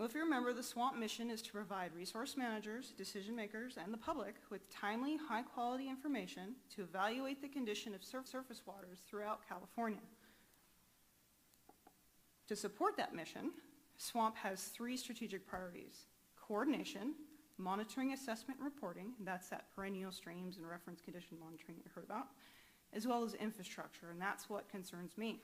Well, if you remember, the SWAMP mission is to provide resource managers, decision makers, and the public with timely, high-quality information to evaluate the condition of surface waters throughout California. To support that mission, SWAMP has 3 strategic priorities: coordination, monitoring, assessment, and reporting, and that's that perennial streams and reference condition monitoring you heard about, as well as infrastructure, and that's what concerns me.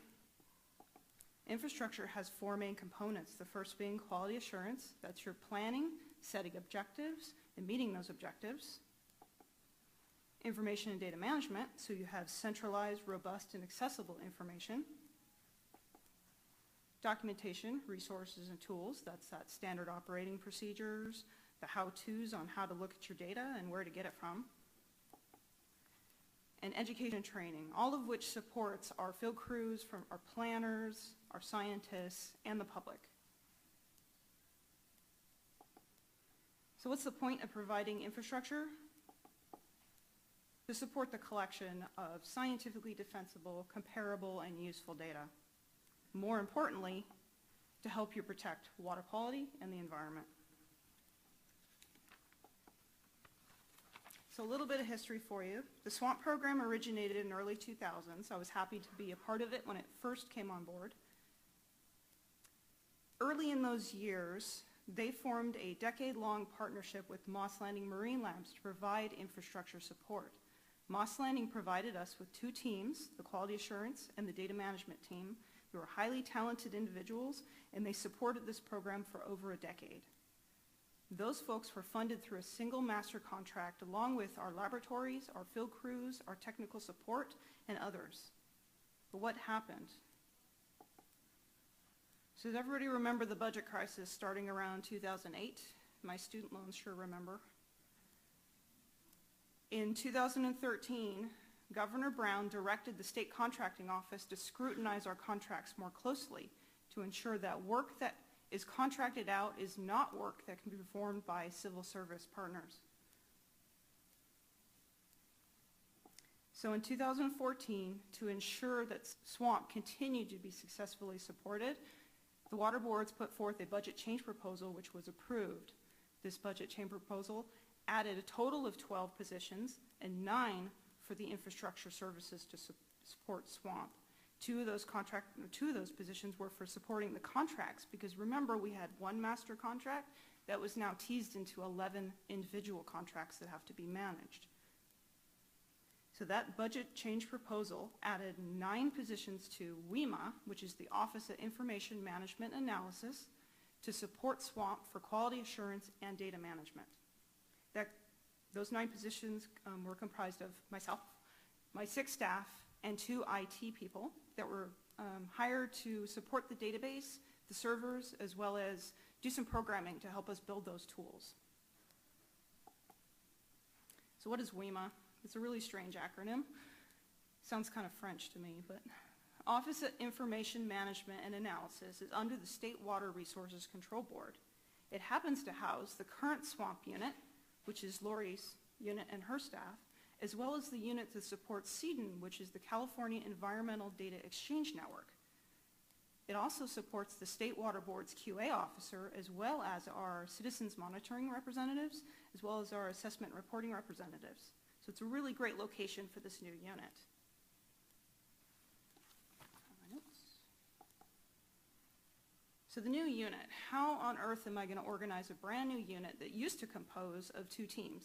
Infrastructure has 4 main components, the first being quality assurance. That's your planning, setting objectives, and meeting those objectives. Information and data management, so you have centralized, robust, and accessible information. Documentation, resources, and tools. That's that standard operating procedures, the how-tos on how to look at your data and where to get it from. And education and training, all of which supports our field crews, from our planners, our scientists, and the public. So what's the point of providing infrastructure? To support the collection of scientifically defensible, comparable, and useful data. More importantly, to help you protect water quality and the environment. So a little bit of history for you. The SWAMP program originated in early 2000s. I was happy to be a part of it when it first came on board. Early in those years, they formed a decade-long partnership with Moss Landing Marine Labs to provide infrastructure support. Moss Landing provided us with 2 teams, the quality assurance and the data management team. They were highly talented individuals, and they supported this program for over a decade. Those folks were funded through a single master contract, along with our laboratories, our field crews, our technical support, and others. But what happened? So does everybody remember the budget crisis starting around 2008? My student loans sure remember. In 2013, Governor Brown directed the state contracting office to scrutinize our contracts more closely to ensure that work that is contracted out is not work that can be performed by civil service partners. So in 2014, to ensure that SWAMP continued to be successfully supported, the water boards put forth a budget change proposal which was approved. This budget change proposal added a total of 12 positions and 9 for the infrastructure services to support SWAMP. Two of those positions were for supporting the contracts, because remember, we had 1 master contract that was now teased into 11 individual contracts that have to be managed. So that budget change proposal added 9 positions to WEMA, which is the Office of Information Management Analysis, to support SWAMP for quality assurance and data management. Those 9 positions were comprised of myself, my 6 staff, and 2 IT people that were hired to support the database, the servers, as well as do some programming to help us build those tools. So what is WEMA? It's a really strange acronym. Sounds kind of French to me, but Office of Information Management and Analysis is under the State Water Resources Control Board. It happens to house the current SWAMP unit, which is Lori's unit and her staff, as well as the unit that supports CEDN, which is the California Environmental Data Exchange Network. It also supports the State Water Board's QA officer, as well as our citizens monitoring representatives, as well as our assessment reporting representatives. So it's a really great location for this new unit. So the new unit, how on earth am I going to organize a brand new unit that used to compose of 2 teams?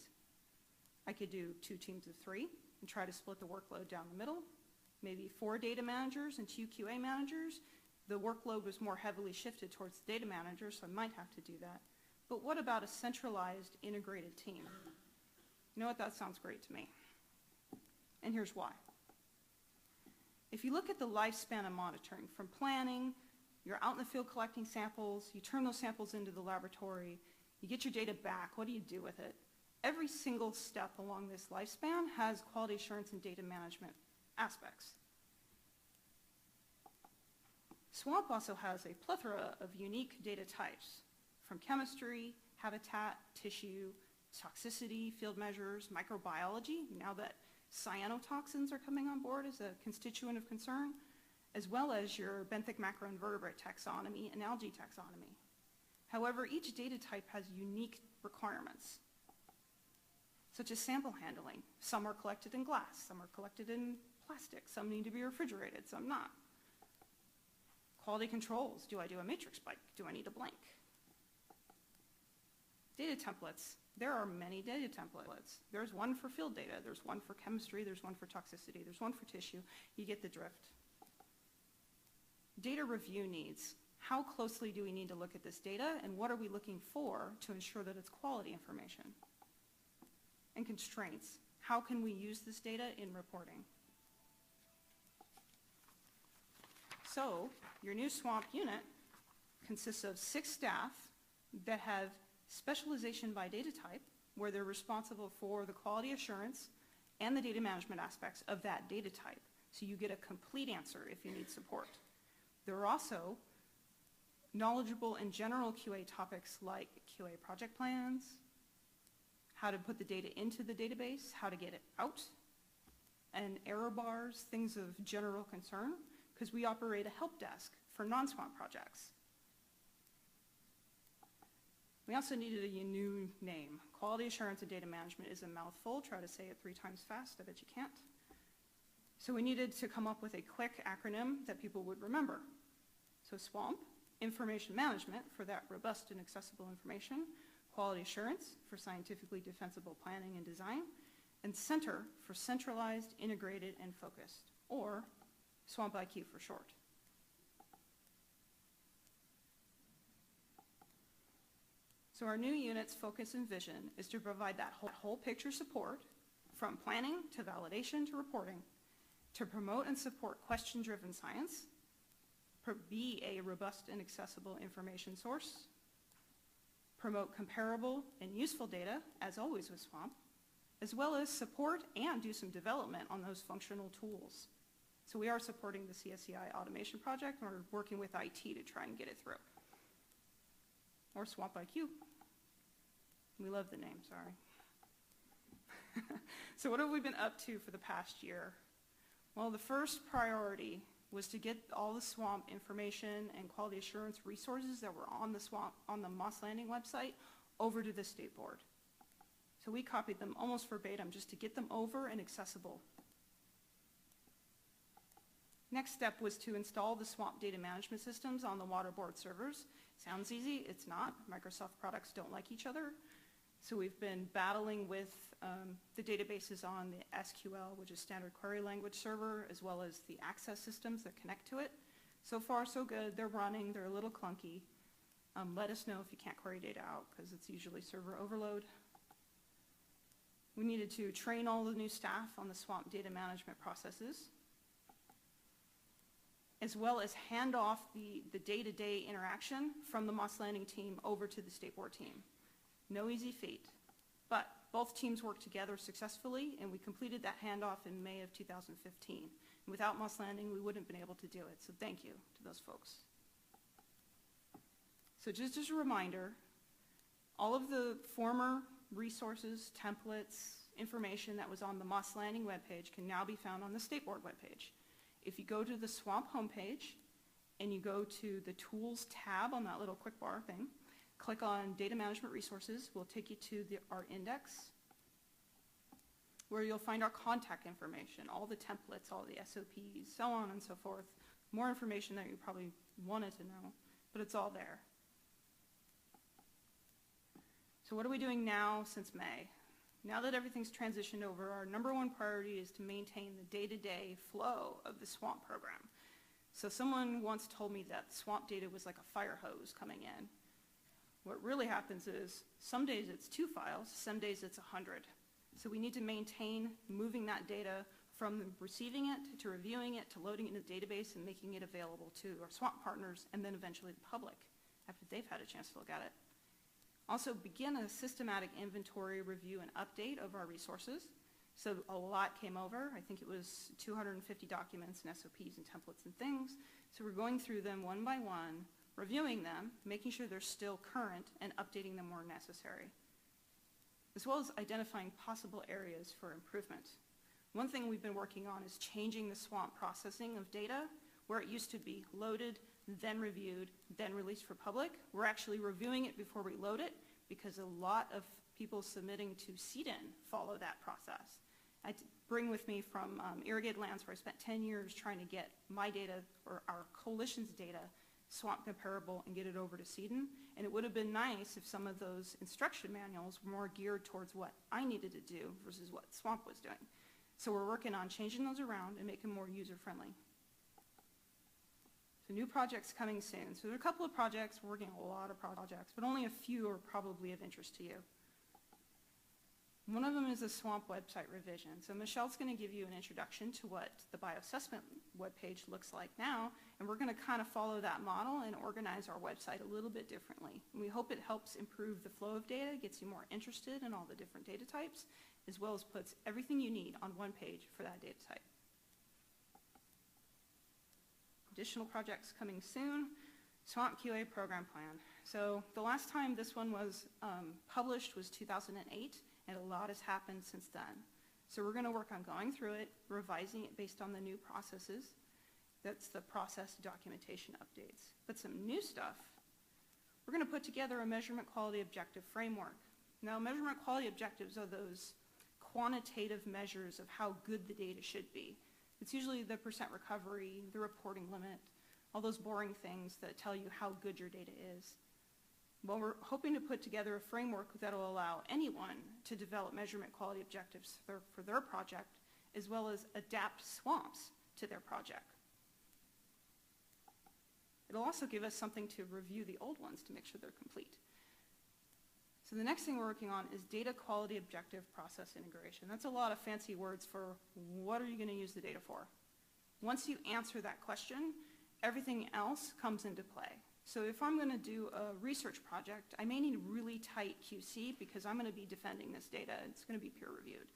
I could do 2 teams of 3 and try to split the workload down the middle, maybe 4 data managers and 2 QA managers. The workload was more heavily shifted towards the data manager, so I might have to do that. But what about a centralized, integrated team? You know what, that sounds great to me. And here's why. If you look at the lifespan of monitoring, from planning, you're out in the field collecting samples, you turn those samples into the laboratory, you get your data back, what do you do with it? Every single step along this lifespan has quality assurance and data management aspects. SWAMP also has a plethora of unique data types, from chemistry, habitat, tissue, toxicity, field measures, microbiology, now that cyanotoxins are coming on board as a constituent of concern, as well as your benthic macroinvertebrate taxonomy and algae taxonomy. However, each data type has unique requirements, such as sample handling. Some are collected in glass, some are collected in plastic, some need to be refrigerated, some not. Quality controls, do I do a matrix spike? Do I need a blank? Data templates, there are many data templates. There's one for field data, there's one for chemistry, there's one for toxicity, there's one for tissue. You get the drift. Data review needs. How closely do we need to look at this data, and what are we looking for to ensure that it's quality information? And constraints. How can we use this data in reporting? So, your new SWAMP unit consists of 6 staff that have specialization by data type, where they're responsible for the quality assurance and the data management aspects of that data type. So you get a complete answer if you need support. They're also knowledgeable in general QA topics like QA project plans, how to put the data into the database, how to get it out, and error bars, things of general concern, because we operate a help desk for non-SWAMP projects. We also needed a new name. Quality assurance and data management is a mouthful. Try to say it 3 times fast. I bet you can't. So we needed to come up with a quick acronym that people would remember. So SWAMP, information management for that robust and accessible information, quality assurance for scientifically defensible planning and design, and CENTER for centralized, integrated, and focused, or SWAMP IQ for short. So our new unit's focus and vision is to provide that whole picture support, from planning to validation to reporting, to promote and support question-driven science, be a robust and accessible information source, promote comparable and useful data, as always with SWAMP, as well as support and do some development on those functional tools. So we are supporting the CSCI automation project, and we're working with IT to try and get it through. Or SWAMP IQ. We love the name, sorry. So what have we been up to for the past year? Well, the first priority was to get all the SWAMP information and quality assurance resources that were on the Moss Landing website over to the state board. So we copied them almost verbatim just to get them over and accessible. Next step was to install the SWAMP data management systems on the water board servers. Sounds easy, it's not. Microsoft products don't like each other. So we've been battling with the databases on the SQL, which is Standard Query Language Server, as well as the access systems that connect to it. So far, so good. They're running. They're a little clunky. Let us know if you can't query data out, because it's usually server overload. We needed to train all the new staff on the SWAMP data management processes, as well as hand off the day-to-day interaction from the Moss Landing team over to the state board team. No easy feat, but both teams worked together successfully, and we completed that handoff in May of 2015. And without Moss Landing, we wouldn't have been able to do it, so thank you to those folks. So just as a reminder, all of the former resources, templates, information that was on the Moss Landing webpage can now be found on the state board webpage. If you go to the SWAMP homepage and you go to the Tools tab on that little quick bar thing, click on Data Management Resources. We'll take you to our index, where you'll find our contact information, all the templates, all the SOPs, so on and so forth. More information that you probably wanted to know, but it's all there. So what are we doing now since May? Now that everything's transitioned over, our #1 priority is to maintain the day-to-day flow of the SWAMP program. So someone once told me that SWAMP data was like a fire hose coming in. What really happens is some days it's 2 files, some days it's 100. So we need to maintain moving that data from receiving it to reviewing it to loading it in the database and making it available to our SWAMP partners and then eventually the public after they've had a chance to look at it. Also begin a systematic inventory, review, and update of our resources. So a lot came over. I think it was 250 documents and SOPs and templates and things. So we're going through them one by one, reviewing them, making sure they're still current, and updating them where necessary, as well as identifying possible areas for improvement. One thing we've been working on is changing the SWAMP processing of data, where it used to be loaded, then reviewed, then released for public. We're actually reviewing it before we load it because a lot of people submitting to CDN follow that process. I bring with me from irrigated lands where I spent 10 years trying to get my data, or our coalition's data, swamp comparable and get it over to CDN. And it would have been nice if some of those instruction manuals were more geared towards what I needed to do versus what swamp was doing. So we're working on changing those around and making them more user-friendly. So new projects coming soon. So there are a couple of projects, we're working on a lot of projects, but only a few are probably of interest to you. One of them is a swamp website revision. So Michelle's going to give you an introduction to what the bioassessment webpage looks like now, and we're going to kind of follow that model and organize our website a little bit differently. And we hope it helps improve the flow of data, gets you more interested in all the different data types, as well as puts everything you need on one page for that data type. Additional projects coming soon. Swamp QA program plan. So the last time this one was published was 2008, and a lot has happened since then. So we're going to work on going through it, revising it based on the new processes. That's the process documentation updates. But some new stuff, we're going to put together a measurement quality objective framework. Now, measurement quality objectives are those quantitative measures of how good the data should be. It's usually the percent recovery, the reporting limit, all those boring things that tell you how good your data is. Well, we're hoping to put together a framework that will allow anyone to develop measurement quality objectives for their project, as well as adapt swamps to their project. It'll also give us something to review the old ones to make sure they're complete. So the next thing we're working on is data quality objective process integration. That's a lot of fancy words for what are you going to use the data for? Once you answer that question, everything else comes into play. So if I'm going to do a research project, I may need really tight QC because I'm going to be defending this data. It's going to be peer reviewed.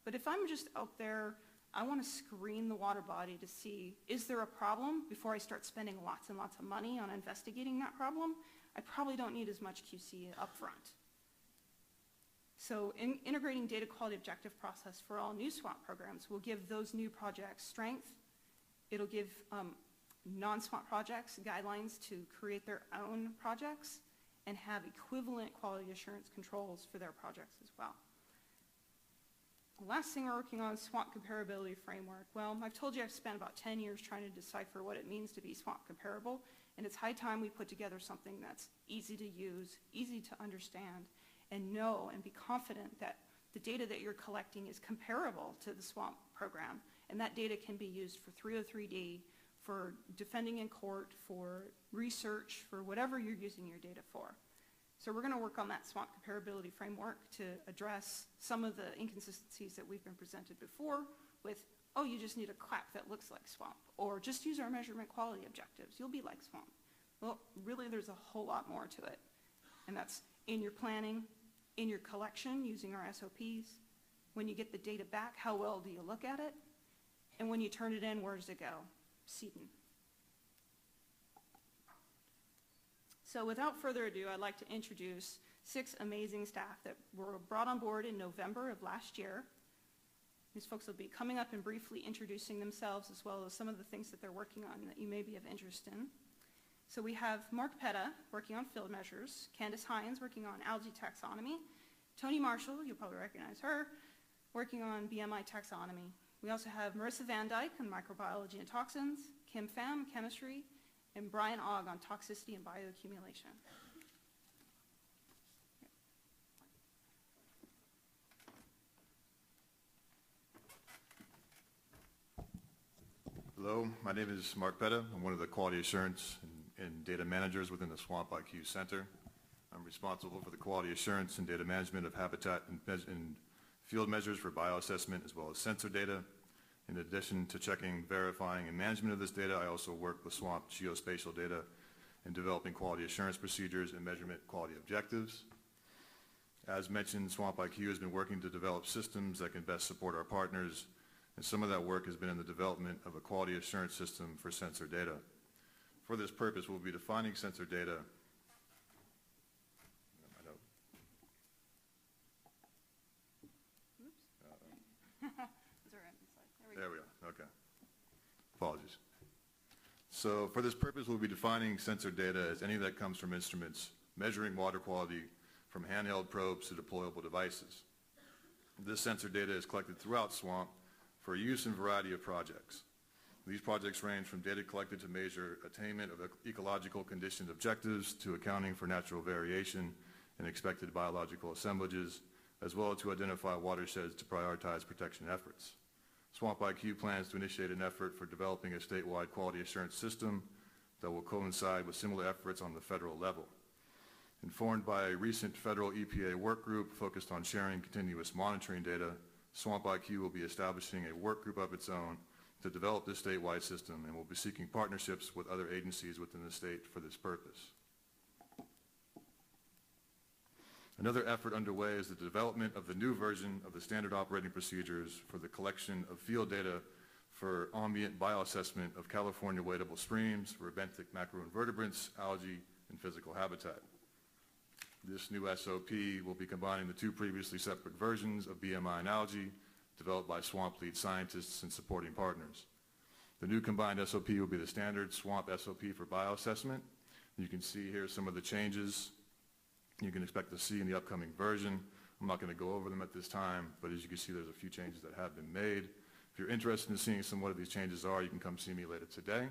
But if I'm just out there, I want to screen the water body to see, is there a problem before I start spending lots and lots of money on investigating that problem? I probably don't need as much QC up front. So integrating data quality objective process for all new SWAT programs will give those new projects strength. It'll give non-SWAT projects guidelines to create their own projects and have equivalent quality assurance controls for their projects as well. The last thing we're working on is SWAT comparability framework. Well, I've told you I've spent about 10 years trying to decipher what it means to be SWAT comparable, and it's high time we put together something that's easy to use, easy to understand, and know and be confident that the data that you're collecting is comparable to the SWAT program, and that data can be used for 303D, for defending in court, for research, for whatever you're using your data for. So we're going to work on that SWAT comparability framework to address some of the inconsistencies that we've been presented before with, oh, you just need a clap that looks like swamp, or just use our measurement quality objectives, you'll be like swamp. Well, really there's a whole lot more to it. And that's in your planning, in your collection using our SOPs, when you get the data back, how well do you look at it? And when you turn it in, where does it go? Seton. So without further ado, I'd like to introduce 6 amazing staff that were brought on board in November of last year. These folks will be coming up and briefly introducing themselves, as well as some of the things that they're working on that you may be of interest in. So we have Mark Petta working on field measures, Candace Hines working on algae taxonomy, Tony Marshall, you'll probably recognize her, working on BMI taxonomy. We also have Marissa Van Dyke on microbiology and toxins, Kim Pham, chemistry, and Brian Ogg on toxicity and bioaccumulation. Hello, my name is Mark Petta. I'm one of the quality assurance and data managers within the Swamp IQ Center. I'm responsible for the quality assurance and data management of habitat and field measures for bioassessment as well as sensor data. In addition to checking, verifying, and management of this data, I also work with Swamp Geospatial data in developing quality assurance procedures and measurement quality objectives. As mentioned, Swamp IQ has been working to develop systems that can best support our partners, and some of that work has been in the development of a quality assurance system for sensor data. For this purpose, we'll be defining sensor data. There we go. Okay. Apologies. So for this purpose, we'll be defining sensor data as any that comes from instruments measuring water quality from handheld probes to deployable devices. This sensor data is collected throughout SWAMP for use in a variety of projects. These projects range from data collected to measure attainment of ecological condition objectives to accounting for natural variation and expected biological assemblages, as well as to identify watersheds to prioritize protection efforts. SWAMP IQ plans to initiate an effort for developing a statewide quality assurance system that will coincide with similar efforts on the federal level. Informed by a recent federal EPA work group focused on sharing continuous monitoring data, SWAMP IQ will be establishing a work group of its own to develop this statewide system and will be seeking partnerships with other agencies within the state for this purpose. Another effort underway is the development of the new version of the standard operating procedures for the collection of field data for ambient bioassessment of California wadable streams for benthic macroinvertebrates, algae, and physical habitat. This new SOP will be combining the two previously separate versions of BMI and algae developed by SWAMP lead scientists and supporting partners. The new combined SOP will be the standard SWAMP SOP for bioassessment. You can see here some of the changes you can expect to see in the upcoming version. I'm not going to go over them at this time, but as you can see, there's a few changes that have been made. If you're interested in seeing some what these changes are, you can come see me later today.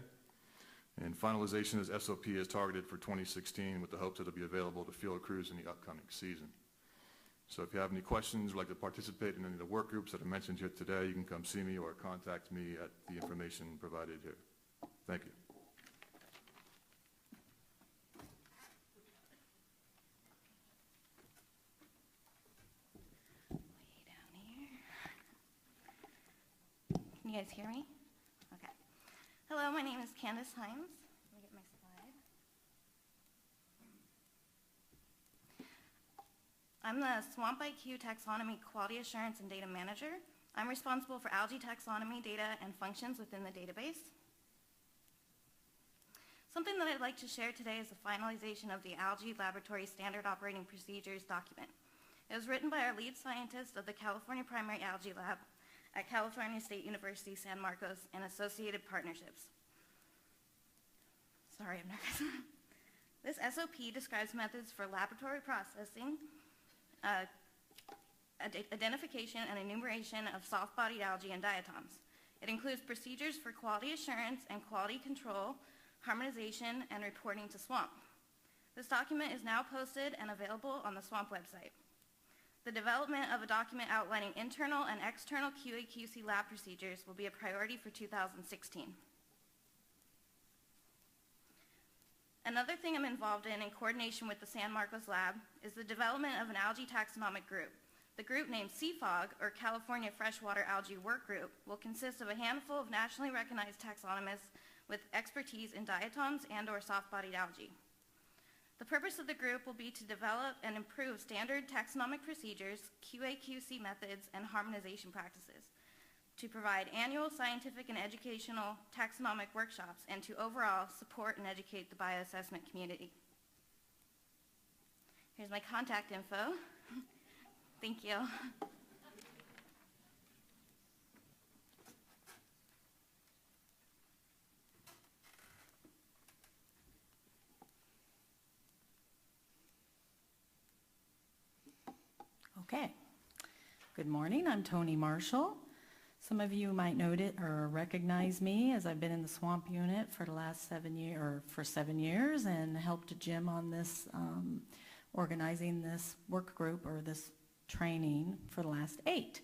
And finalization of SOP is targeted for 2016 with the hopes that it'll be available to field crews in the upcoming season. So if you have any questions or like to participate in any of the work groups that I mentioned here today, you can come see me or contact me at the information provided here. Thank you. Can you guys hear me? Okay. Hello, my name is Candace Himes. Let me get my slide. I'm the SWAMP IQ Taxonomy Quality Assurance and Data Manager. I'm responsible for algae taxonomy data and functions within the database. Something that I'd like to share today is the finalization of the Algae Laboratory Standard Operating Procedures document. It was written by our lead scientist of the California Primary Algae Lab at California State University, San Marcos, and associated partnerships. Sorry, I'm nervous. This SOP describes methods for laboratory processing, identification and enumeration of soft-bodied algae and diatoms. It includes procedures for quality assurance and quality control, harmonization, and reporting to SWAMP. This document is now posted and available on the SWAMP website. The development of a document outlining internal and external QA/QC lab procedures will be a priority for 2016. Another thing I'm involved in coordination with the San Marcos lab, is the development of an algae taxonomic group. The group named CFOG, or California Freshwater Algae Work Group, will consist of a handful of nationally recognized taxonomists with expertise in diatoms and/or soft-bodied algae. The purpose of the group will be to develop and improve standard taxonomic procedures, QA/QC methods, and harmonization practices, to provide annual scientific and educational taxonomic workshops, and to overall support and educate the bioassessment community. Here's my contact info. Thank you. Okay. Good morning. I'm Toni Marshall. Some of you might know it or recognize me as I've been in the SWAMP unit for the last 7 years and helped Jim on this organizing this work group or this training for the last 8.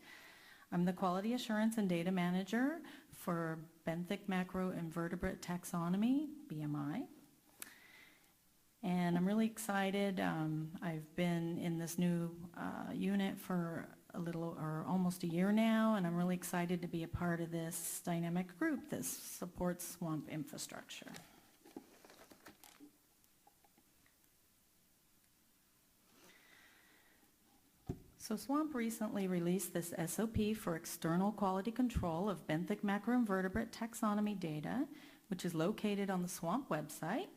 I'm the Quality Assurance and Data Manager for Benthic Macroinvertebrate Taxonomy, BMI. And I'm really excited. I've been in this new unit for almost a year now, and I'm really excited to be a part of this dynamic group that supports SWAMP infrastructure. So SWAMP recently released this SOP for external quality control of benthic macroinvertebrate taxonomy data, which is located on the SWAMP website.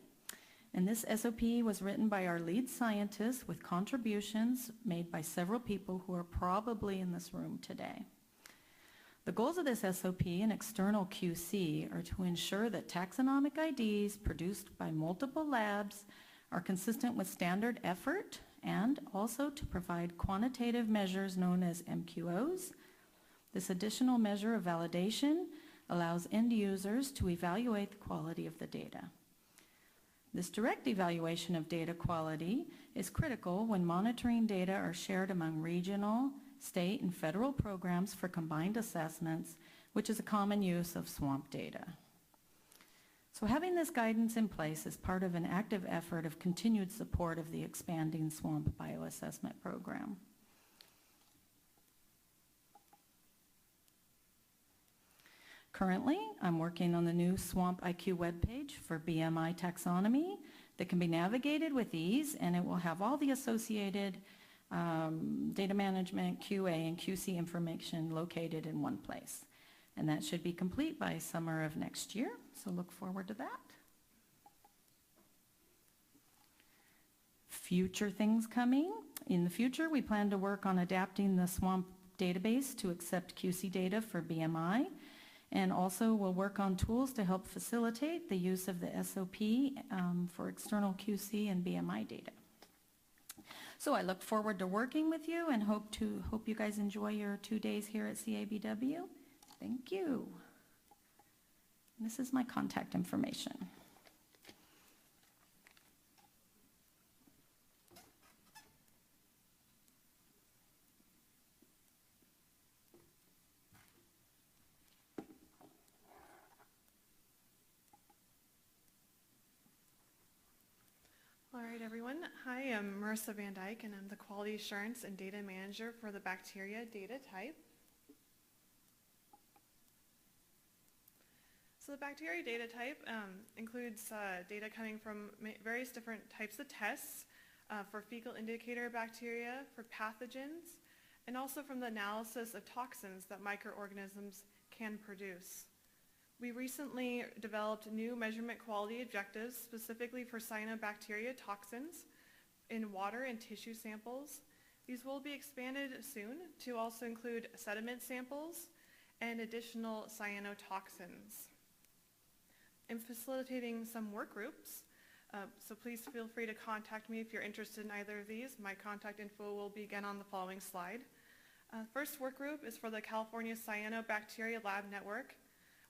And this SOP was written by our lead scientists with contributions made by several people who are probably in this room today. The goals of this SOP and external QC are to ensure that taxonomic IDs produced by multiple labs are consistent with standard effort, and also to provide quantitative measures known as MQOs. This additional measure of validation allows end users to evaluate the quality of the data. This direct evaluation of data quality is critical when monitoring data are shared among regional, state, and federal programs for combined assessments, which is a common use of swamp data. So having this guidance in place is part of an active effort of continued support of the expanding swamp bioassessment program. Currently, I'm working on the new Swamp IQ webpage for BMI taxonomy that can be navigated with ease, and it will have all the associated data management, QA, and QC information located in one place. And that should be complete by summer of next year, so look forward to that. Future things coming. In the future, we plan to work on adapting the SWAMP database to accept QC data for BMI, and also we'll work on tools to help facilitate the use of the SOP for external QC and BMI data. So I look forward to working with you and hope you guys enjoy your 2 days here at CABW. Thank you. This is my contact information. All right, everyone. Hi, I'm Marissa Van Dyke, and I'm the Quality Assurance and Data Manager for the Bacteria Data Type. So the Bacteria Data Type includes data coming from various different types of tests for fecal indicator bacteria, for pathogens, and also from the analysis of toxins that microorganisms can produce. We recently developed new measurement quality objectives specifically for cyanobacteria toxins in water and tissue samples. These will be expanded soon to also include sediment samples and additional cyanotoxins. I'm facilitating some work groups, so please feel free to contact me if you're interested in either of these. My contact info will be again on the following slide. First work group is for the California Cyanobacteria Lab Network,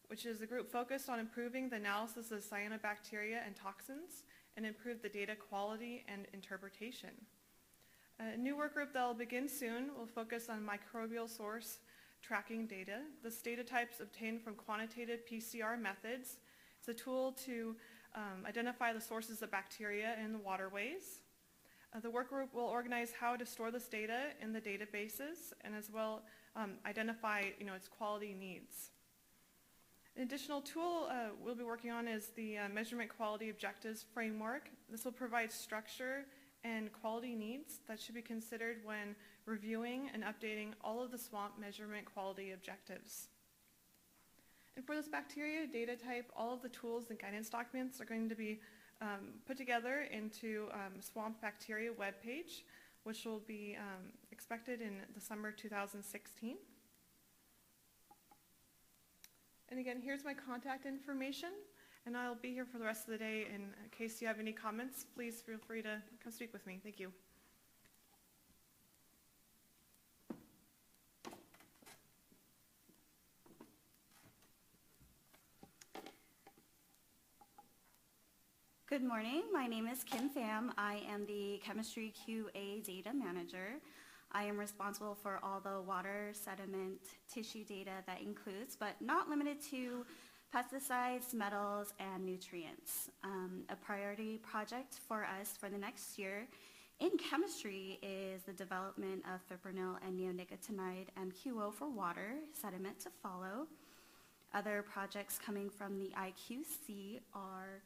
which is a group focused on improving the analysis of cyanobacteria and toxins and improve the data quality and interpretation. A new work group that will begin soon will focus on microbial source tracking data. This data type's obtained from quantitative PCR methods. It's a tool to identify the sources of bacteria in the waterways. The work group will organize how to store this data in the databases and as well identify its quality needs. An additional tool we'll be working on is the Measurement Quality Objectives Framework. This will provide structure and quality needs that should be considered when reviewing and updating all of the swamp measurement quality objectives. And for this bacteria data type, all of the tools and guidance documents are going to be put together into Swamp Bacteria webpage, which will be expected in the summer 2016. And again, here's my contact information, and I'll be here for the rest of the day. In case you have any comments, please feel free to come speak with me. Thank you. Good morning. My name is Kim Pham. I am the Chemistry QA Data Manager. I am responsible for all the water, sediment, tissue data that includes, but not limited to, pesticides, metals, and nutrients. A priority project for us for the next year in chemistry is the development of fipronil and neonicotinoid MQO for water, sediment to follow. Other projects coming from the IQC are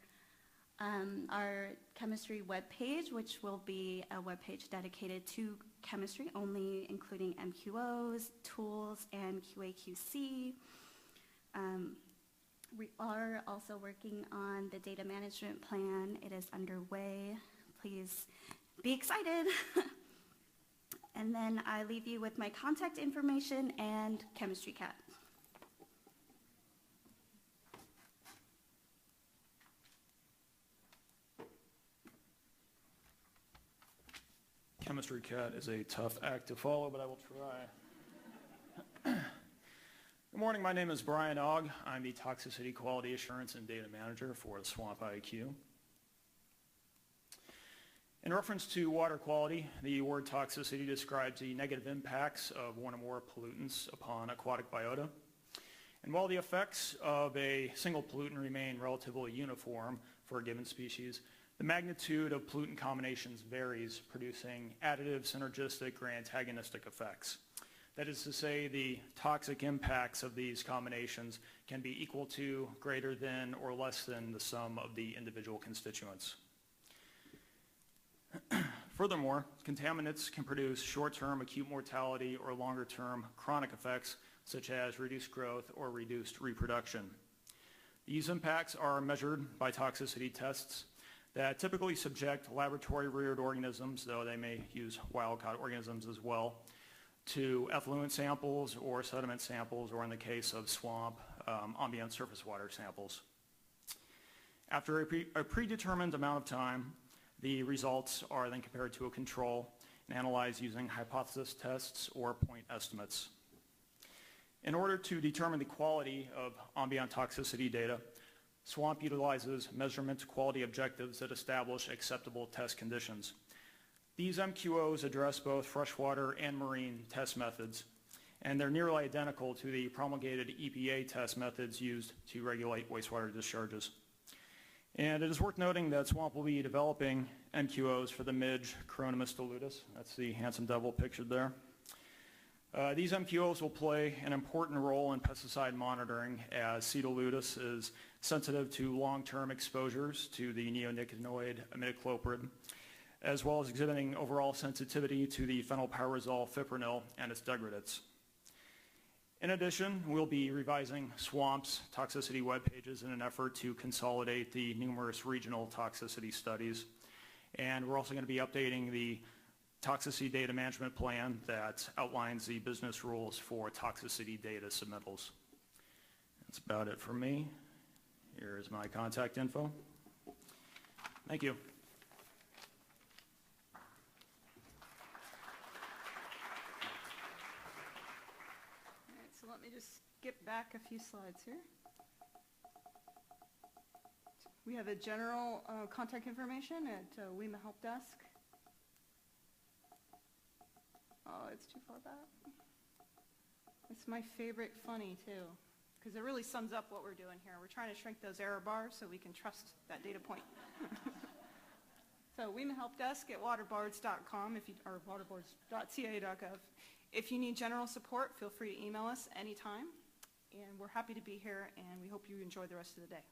our chemistry webpage, which will be a webpage dedicated to chemistry only, including MQOs, tools, and QA/QC. We are also working on the data management plan. It is underway. Please be excited. And then I leave you with my contact information and chemistry cat. chemistry cat is a tough act to follow, but I will try. Good morning, my name is Brian Ogg. I'm the Toxicity Quality Assurance and Data Manager for the Swamp IQ. In reference to water quality, the word toxicity describes the negative impacts of one or more pollutants upon aquatic biota. And while the effects of a single pollutant remain relatively uniform for a given species, the magnitude of pollutant combinations varies, producing additive, synergistic, or antagonistic effects. That is to say, the toxic impacts of these combinations can be equal to, greater than, or less than the sum of the individual constituents. Furthermore, contaminants can produce short-term acute mortality or longer-term chronic effects, such as reduced growth or reduced reproduction. These impacts are measured by toxicity tests that typically subject laboratory-reared organisms, though they may use wild-caught organisms as well, to effluent samples or sediment samples, or in the case of swamp, ambient surface water samples. After a predetermined amount of time, the results are then compared to a control and analyzed using hypothesis tests or point estimates. In order to determine the quality of ambient toxicity data, SWAMP utilizes measurement quality objectives that establish acceptable test conditions. These MQOs address both freshwater and marine test methods, and they're nearly identical to the promulgated EPA test methods used to regulate wastewater discharges. And it is worth noting that SWAMP will be developing MQOs for the midge Chironomus dilutus. That's the handsome devil pictured there. These MQOs will play an important role in pesticide monitoring, as C. dilutus is sensitive to long-term exposures to the neonicotinoid imidacloprid, as well as exhibiting overall sensitivity to the phenylpyrazole fipronil and its degradants. In addition, we'll be revising SWAMP's toxicity web pages in an effort to consolidate the numerous regional toxicity studies. And we're also going to be updating the toxicity data management plan that outlines the business rules for toxicity data submittals. That's about it for me. Here's my contact info. Thank you. So let me just skip back a few slides here. We have a general contact information at WEMA Help Desk. Oh, it's too far back. It's my favorite funny, too, because it really sums up what we're doing here. We're trying to shrink those error bars so we can trust that data point. So WEMA Help Desk at waterboards.com or waterboards.ca.gov. If you need general support, feel free to email us anytime, and we're happy to be here, and we hope you enjoy the rest of the day.